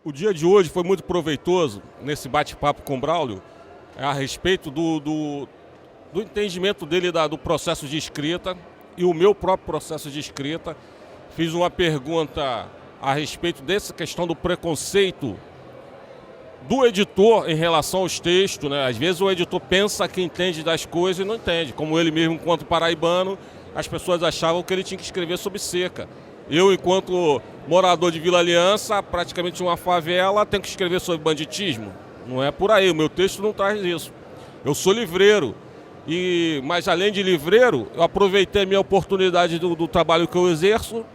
O dia de hoje foi muito proveitoso nesse bate-papo com o Braulio, a respeito do entendimento dele do processo de escrita e o meu próprio processo de escrita. Fiz uma pergunta a respeito dessa questão do preconceito do editor em relação aos textos, né? Às vezes o editor pensa que entende das coisas e não entende. Como ele mesmo, enquanto paraibano, as pessoas achavam que ele tinha que escrever sobre seca. Eu, enquanto morador de Vila Aliança, praticamente uma favela, tenho que escrever sobre banditismo. Não é por aí, o meu texto não traz isso. Eu sou livreiro, mas além de livreiro, eu aproveitei a minha oportunidade do trabalho que eu exerço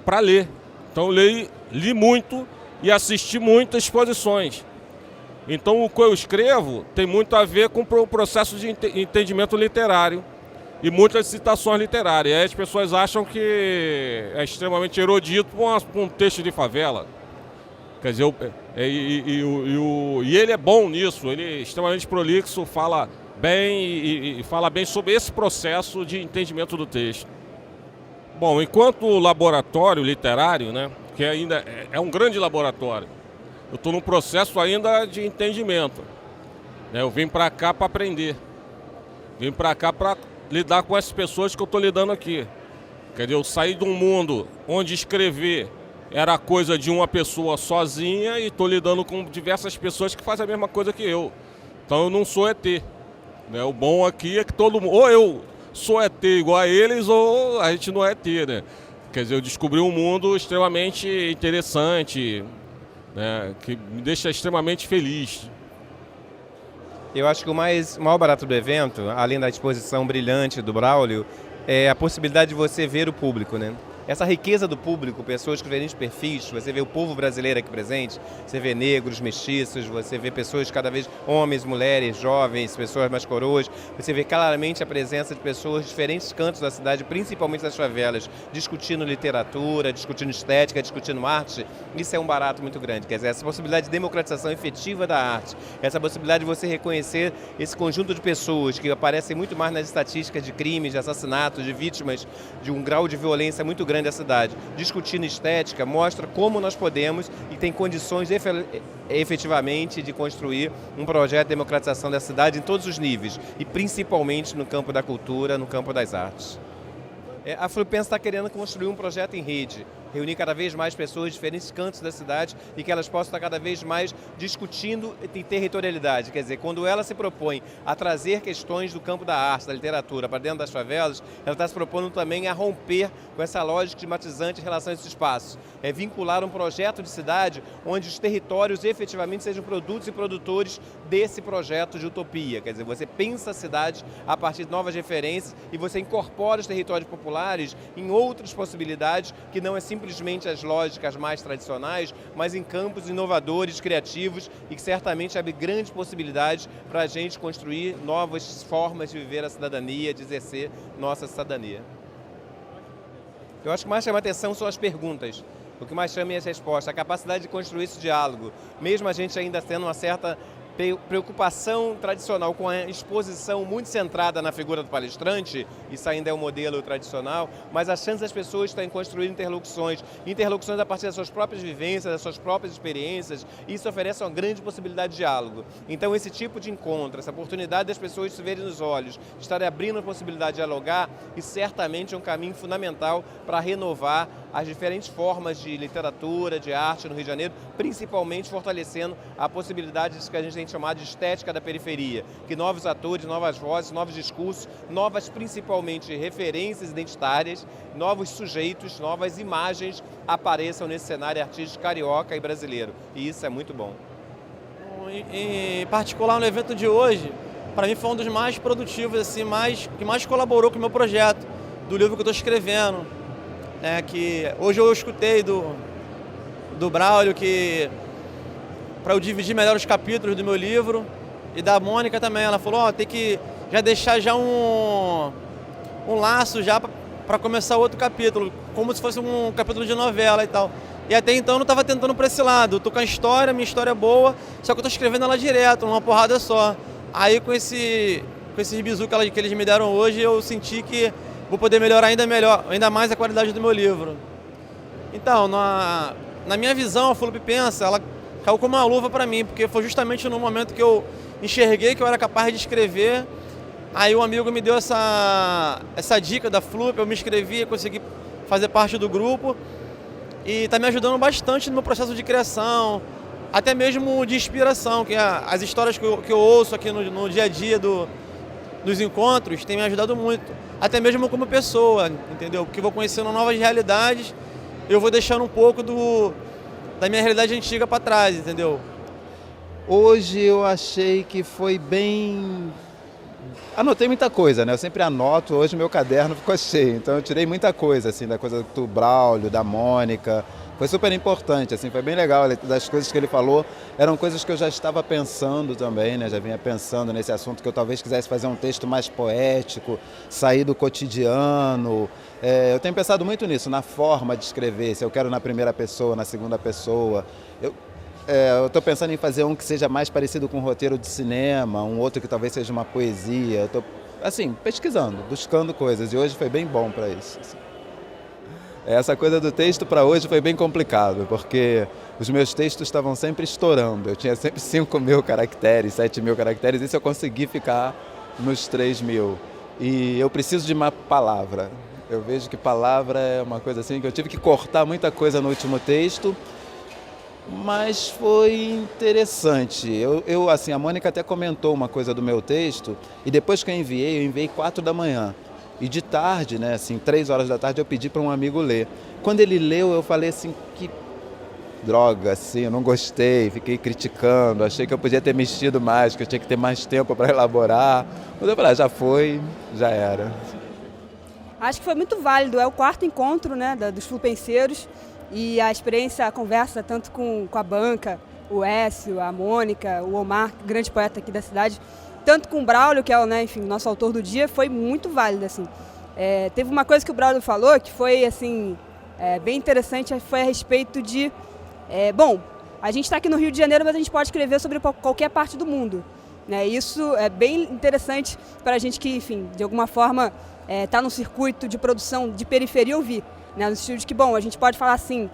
para ler. Então eu li muito e assisti muitas exposições. Então o que eu escrevo tem muito a ver com o processo de entendimento literário e muitas citações literárias. Aí as pessoas acham que é extremamente erudito com um texto de favela. Quer dizer, e ele é bom nisso, ele é extremamente prolixo, fala bem e fala bem sobre esse processo de entendimento do texto. Bom, enquanto laboratório literário, né, que ainda é um grande laboratório, eu estou num processo ainda de entendimento. Eu vim para cá para aprender. Vim para cá para lidar com essas pessoas que eu estou lidando aqui. Quer dizer, eu saí de um mundo onde escrever era coisa de uma pessoa sozinha e estou lidando com diversas pessoas que fazem a mesma coisa que eu. Então eu não sou ET. O bom aqui é que todo mundo... Ou eu sou ET igual a eles ou a gente não é ET, né? Quer dizer, eu descobri um mundo extremamente interessante, que me deixa extremamente feliz. Eu acho que o maior barato do evento, além da exposição brilhante do Braulio, é a possibilidade de você ver o público, né? Essa riqueza do público, pessoas com diferentes perfis, você vê o povo brasileiro aqui presente, você vê negros, mestiços, você vê pessoas cada vez, homens, mulheres, jovens, pessoas mais coroas, você vê claramente a presença de pessoas de diferentes cantos da cidade, principalmente das favelas, discutindo literatura, discutindo estética, discutindo arte. Isso é um barato muito grande, quer dizer, essa possibilidade de democratização efetiva da arte, essa possibilidade de você reconhecer esse conjunto de pessoas que aparecem muito mais nas estatísticas de crimes, de assassinatos, de vítimas, de um grau de violência muito grande da cidade, discutindo estética, mostra como nós podemos e tem condições efetivamente de construir um projeto de democratização da cidade em todos os níveis e principalmente no campo da cultura, no campo das artes. A Flupensa está querendo construir um projeto em rede, reunir cada vez mais pessoas de diferentes cantos da cidade e que elas possam estar cada vez mais discutindo em territorialidade. Quer dizer, quando ela se propõe a trazer questões do campo da arte, da literatura para dentro das favelas, ela está se propondo também a romper com essa lógica estigmatizante em relação a esses espaços. É vincular um projeto de cidade onde os territórios efetivamente sejam produtos e produtores desse projeto de utopia. Quer dizer, você pensa a cidade a partir de novas referências e você incorpora os territórios populares em outras possibilidades que não é simplesmente as lógicas mais tradicionais, mas em campos inovadores, criativos e que certamente abre grandes possibilidades para a gente construir novas formas de viver a cidadania, de exercer nossa cidadania. Eu acho que mais chama a atenção são as perguntas. O que mais chama é as respostas, a capacidade de construir esse diálogo. Mesmo a gente ainda tendo uma certa preocupação tradicional com a exposição muito centrada na figura do palestrante, isso ainda é um modelo tradicional, mas a chance das pessoas estarem construindo interlocuções a partir das suas próprias vivências, das suas próprias experiências, isso oferece uma grande possibilidade de diálogo. Então esse tipo de encontro, essa oportunidade das pessoas se verem nos olhos, de estarem abrindo a possibilidade de dialogar, isso certamente é um caminho fundamental para renovar as diferentes formas de literatura, de arte no Rio de Janeiro, principalmente fortalecendo a possibilidade de que a gente tem chamado de estética da periferia, que novos atores, novas vozes, novos discursos, novas principalmente referências identitárias, novos sujeitos, novas imagens apareçam nesse cenário artístico carioca e brasileiro. E isso é muito bom. Em particular, no evento de hoje, para mim foi um dos mais produtivos, assim, que mais colaborou com o meu projeto, do livro que eu estou escrevendo. Que hoje eu escutei do Braulio que para eu dividir melhor os capítulos do meu livro, e da Mônica também, ela falou, tem que já deixar já um laço já para começar outro capítulo, como se fosse um capítulo de novela e tal. E até então eu não estava tentando para esse lado, eu tô com a história, minha história é boa, só que eu tô escrevendo ela direto, numa porrada só. Aí com esses bizu que eles me deram hoje, eu senti que vou poder melhorar ainda mais a qualidade do meu livro. Então, na minha visão, a Flupensa, ela caiu como uma luva para mim, porque foi justamente no momento que eu enxerguei que eu era capaz de escrever. Aí um amigo me deu essa dica da Flup, eu me inscrevi, consegui fazer parte do grupo e está me ajudando bastante no meu processo de criação, até mesmo de inspiração, que as histórias que eu ouço aqui no dia a dia dos encontros têm me ajudado muito, até mesmo como pessoa, entendeu? Porque vou conhecendo novas realidades, eu vou deixando um pouco da minha realidade antiga para trás, entendeu? Hoje eu achei que foi bem... Anotei muita coisa, né? Eu sempre anoto, hoje meu caderno ficou cheio, então eu tirei muita coisa, assim, da coisa do Braulio, da Mônica. Foi super importante, assim, foi bem legal. Das coisas que ele falou, eram coisas que eu já estava pensando também, né? Já vinha pensando nesse assunto, que eu talvez quisesse fazer um texto mais poético, sair do cotidiano. Eu tenho pensado muito nisso, na forma de escrever, se eu quero na primeira pessoa, na segunda pessoa. Eu estou pensando em fazer um que seja mais parecido com um roteiro de cinema, um outro que talvez seja uma poesia. Eu estou, assim, pesquisando, buscando coisas, e hoje foi bem bom para isso. Assim. Essa coisa do texto para hoje foi bem complicado, porque os meus textos estavam sempre estourando. Eu tinha sempre 5.000 caracteres, 7.000 caracteres, isso eu consegui ficar nos 3.000. E eu preciso de uma palavra. Eu vejo que palavra é uma coisa assim, que eu tive que cortar muita coisa no último texto, mas foi interessante. Assim, a Mônica até comentou uma coisa do meu texto, e depois que eu enviei 4 da manhã. E de tarde, né, assim, 3 horas da tarde, eu pedi para um amigo ler. Quando ele leu, eu falei assim, que droga, assim, eu não gostei, fiquei criticando, achei que eu podia ter mexido mais, que eu tinha que ter mais tempo para elaborar. Mas eu falei, já foi, já era. Acho que foi muito válido, é o 4º encontro, né, dos flupenseiros. E a experiência, a conversa, tanto com a banca, o Écio, a Mônica, o Omar, grande poeta aqui da cidade, tanto com o Braulio, que é o, né, enfim, nosso autor do dia, foi muito válida. Assim. Teve uma coisa que o Braulio falou que foi assim, bem interessante, foi a respeito de... bom, a gente está aqui no Rio de Janeiro, mas a gente pode escrever sobre qualquer parte do mundo. Né? Isso é bem interessante para a gente que, enfim, de alguma forma está no circuito de produção de periferia ouvir. Né, no sentido de que, bom, a gente pode falar assim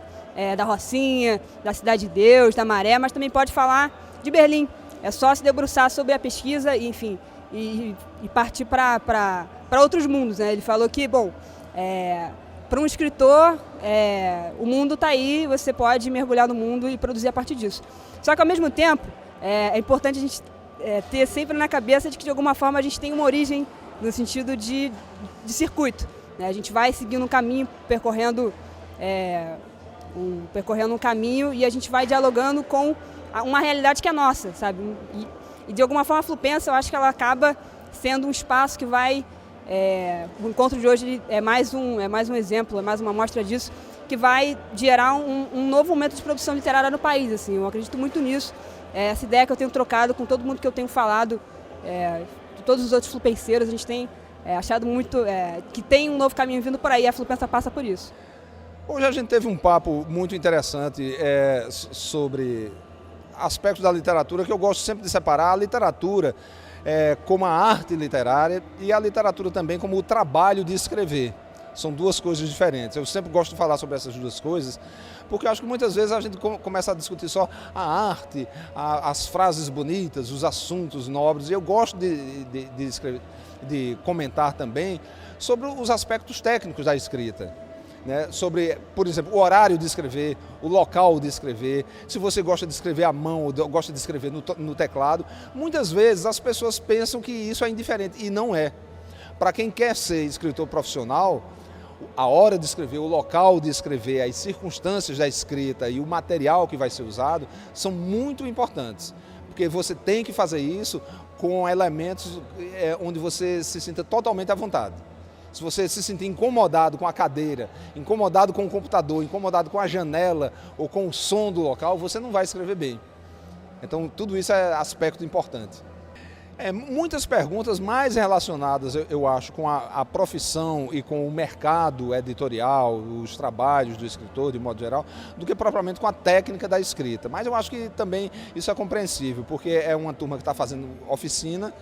da Rocinha, da Cidade de Deus, da Maré, mas também pode falar de Berlim. É só se debruçar sobre a pesquisa e, enfim, e partir para outros mundos. Né? Ele falou que, bom, para um escritor, o mundo está aí, você pode mergulhar no mundo e produzir a partir disso. Só que, ao mesmo tempo, é importante a gente ter sempre na cabeça de que, de alguma forma, a gente tem uma origem no sentido de circuito. A gente vai seguindo um caminho, percorrendo um caminho, e a gente vai dialogando com uma realidade que é nossa, sabe? E de alguma forma a Flupensa, eu acho que ela acaba sendo um espaço que vai... o encontro de hoje é mais um exemplo, é mais uma amostra disso, que vai gerar um novo momento de produção literária no país. Assim, eu acredito muito nisso. Essa ideia que eu tenho trocado com todo mundo que eu tenho falado, de todos os outros flupenseiros, a gente tem... achado muito que tem um novo caminho vindo por aí, a Flupensa passa por isso. Hoje a gente teve um papo muito interessante sobre aspectos da literatura, que eu gosto sempre de separar a literatura como a arte literária e a literatura também como o trabalho de escrever. São duas coisas diferentes. Eu sempre gosto de falar sobre essas duas coisas, porque eu acho que muitas vezes a gente começa a discutir só a arte, as frases bonitas, os assuntos nobres, e eu gosto de escrever, de comentar também sobre os aspectos técnicos da escrita, né? Sobre, por exemplo, o horário de escrever, o local de escrever, se você gosta de escrever à mão ou gosta de escrever no teclado. Muitas vezes as pessoas pensam que isso é indiferente, e não é. Para quem quer ser escritor profissional, a hora de escrever, o local de escrever, as circunstâncias da escrita e o material que vai ser usado são muito importantes, porque você tem que fazer isso com elementos onde você se sinta totalmente à vontade. Se você se sentir incomodado com a cadeira, incomodado com o computador, incomodado com a janela ou com o som do local, você não vai escrever bem. Então, tudo isso é aspecto importante. Muitas perguntas mais relacionadas, eu acho, com a profissão e com o mercado editorial, os trabalhos do escritor, de modo geral, do que propriamente com a técnica da escrita. Mas eu acho que também isso é compreensível, porque é uma turma que está fazendo oficina,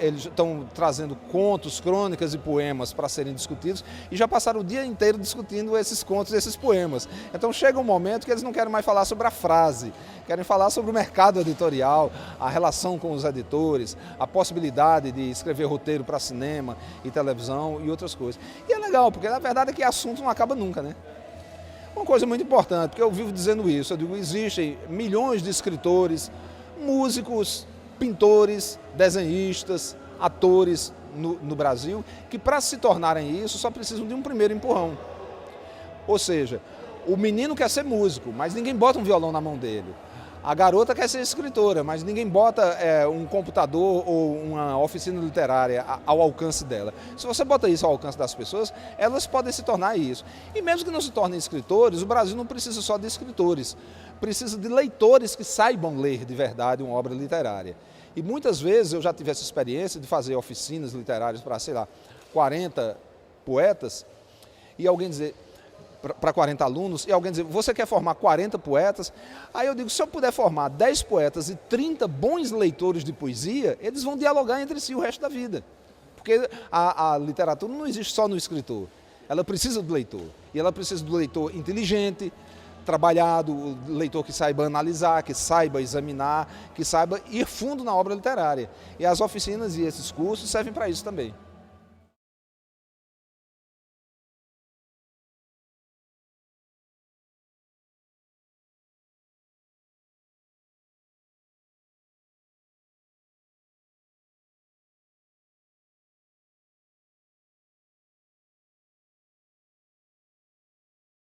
eles estão trazendo contos, crônicas e poemas para serem discutidos e já passaram o dia inteiro discutindo esses contos e esses poemas. Então chega um momento que eles não querem mais falar sobre a frase, querem falar sobre o mercado editorial, a relação com os editores, a possibilidade de escrever roteiro para cinema e televisão e outras coisas. E é legal, porque na verdade é que assunto não acaba nunca, né? Uma coisa muito importante, porque eu vivo dizendo isso, eu digo, existem milhões de escritores, músicos, pintores, desenhistas, atores no Brasil, que para se tornarem isso só precisam de um primeiro empurrão. Ou seja, o menino quer ser músico, mas ninguém bota um violão na mão dele. A garota quer ser escritora, mas ninguém bota um computador ou uma oficina literária ao alcance dela. Se você bota isso ao alcance das pessoas, elas podem se tornar isso. E mesmo que não se tornem escritores, o Brasil não precisa só de escritores. Precisa de leitores que saibam ler de verdade uma obra literária. E muitas vezes eu já tive essa experiência de fazer oficinas literárias para, sei lá, 40 poetas e alguém dizer, para 40 alunos, e alguém dizer, você quer formar 40 poetas? Aí eu digo, se eu puder formar 10 poetas e 30 bons leitores de poesia, eles vão dialogar entre si o resto da vida. Porque a literatura não existe só no escritor, ela precisa do leitor. E ela precisa do leitor inteligente, trabalhado, o leitor que saiba analisar, que saiba examinar, que saiba ir fundo na obra literária. E as oficinas e esses cursos servem para isso também.